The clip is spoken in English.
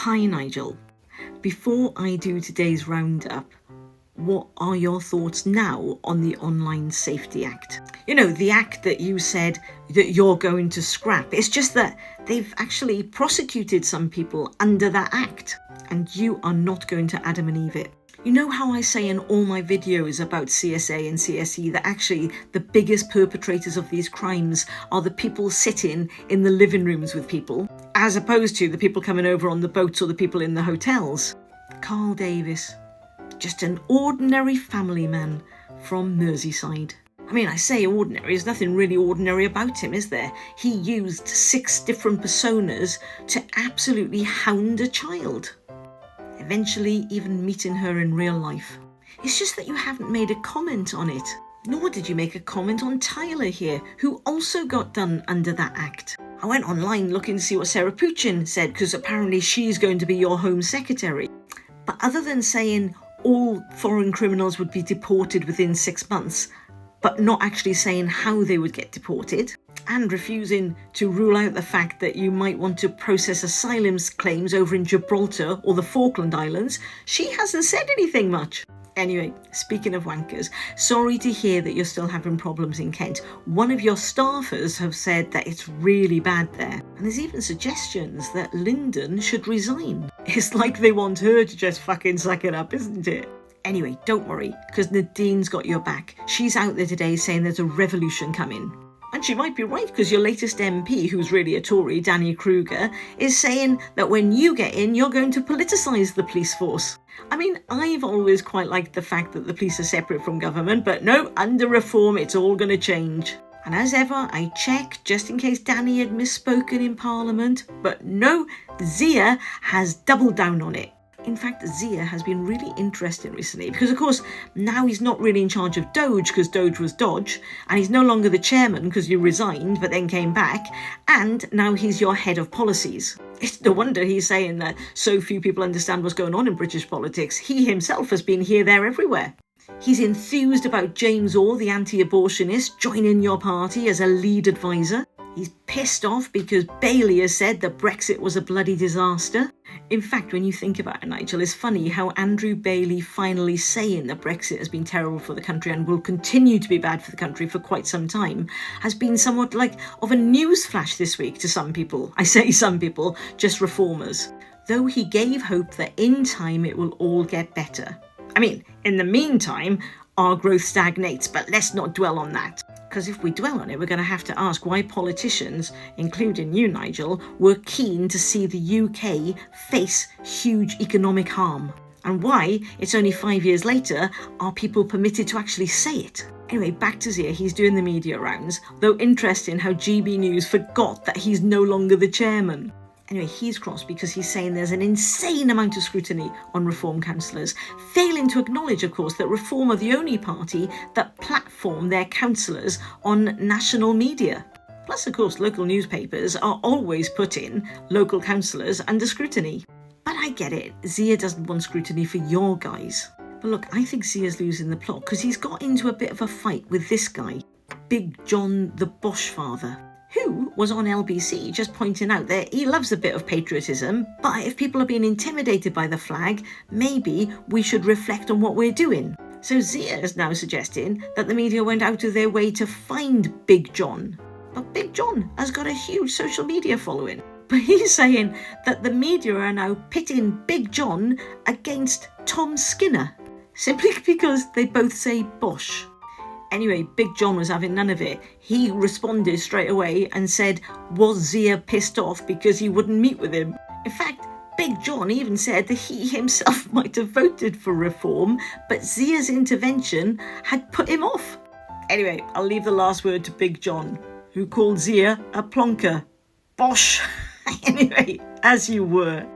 Hi Nigel, before I do today's roundup, what are your thoughts now on the Online Safety Act? You know, the act that you said that you're going to scrap. It's just that they've actually prosecuted some people under that act, and you are not going to Adam and Eve it. You know how I say in all my videos about CSA and CSE that actually the biggest perpetrators of these crimes are the people sitting in the living rooms with people, as opposed to the people coming over on the boats or the people in the hotels? Carl Davis, just an ordinary family man from Merseyside. I mean, I say ordinary, there's nothing really ordinary about him, is there? He used 6 different personas to absolutely hound a child, eventually even meeting her in real life. It's just that you haven't made a comment on it. Nor did you make a comment on Tyler here, who also got done under that act. I went online looking to see what Sarah Pochin said, because apparently she's going to be your Home Secretary. But other than saying all foreign criminals would be deported within 6 months, but not actually saying how they would get deported, and refusing to rule out the fact that you might want to process asylum claims over in Gibraltar or the Falkland Islands, she hasn't said anything much. Anyway, speaking of wankers, sorry to hear that you're still having problems in Kent. One of your staffers have said that it's really bad there. And there's even suggestions that Lyndon should resign. It's like they want her to just fucking suck it up, isn't it? Anyway, don't worry, because Nadine's got your back. She's out there today saying there's a revolution coming. And she might be right, because your latest MP, who's really a Tory, Danny Kruger, is saying that when you get in, you're going to politicise the police force. I mean, I've always quite liked the fact that the police are separate from government, but no, under reform, it's all going to change. And as ever, I checked just in case Danny had misspoken in Parliament, but no, Zia has doubled down on it. In fact, Zia has been really interesting recently because, of course, now he's not really in charge of Doge because Doge was Dodge, and he's no longer the chairman because you resigned but then came back, and now he's your head of policies. It's no wonder he's saying that so few people understand what's going on in British politics. He himself has been here, there, everywhere. He's enthused about James Orr, the anti-abortionist, joining your party as a lead advisor. He's pissed off because Bailey has said that Brexit was a bloody disaster. In fact, when you think about it, Nigel, it's funny how Andrew Bailey finally saying that Brexit has been terrible for the country and will continue to be bad for the country for quite some time has been somewhat like of a news flash this week to some people. I say some people, just reformers. Though he gave hope that in time it will all get better. I mean, in the meantime, our growth stagnates, but let's not dwell on that. Because if we dwell on it, we're going to have to ask why politicians, including you, Nigel, were keen to see the UK face huge economic harm. And why, it's only 5 years later, are people permitted to actually say it. Anyway, back to Zia, he's doing the media rounds, though interesting how GB News forgot that he's no longer the chairman. Anyway, he's cross because he's saying there's an insane amount of scrutiny on Reform councillors, failing to acknowledge, of course, that Reform are the only party that platform their councillors on national media. Plus, of course, local newspapers are always putting local councillors under scrutiny. But I get it, Zia doesn't want scrutiny for your guys. But look, I think Zia's losing the plot because he's got into a bit of a fight with this guy, Big John the Bosh father, who was on LBC just pointing out that he loves a bit of patriotism, but if people are being intimidated by the flag, maybe we should reflect on what we're doing. So Zia is now suggesting that the media went out of their way to find Big John. But Big John has got a huge social media following. But he's saying that the media are now pitting Big John against Tom Skinner, simply because they both say Bosh. Anyway, Big John was having none of it. He responded straight away and said, was Zia pissed off because he wouldn't meet with him? In fact, Big John even said that he himself might have voted for Reform, but Zia's intervention had put him off. Anyway, I'll leave the last word to Big John, who called Zia a plonker. Bosh! Anyway, as you were.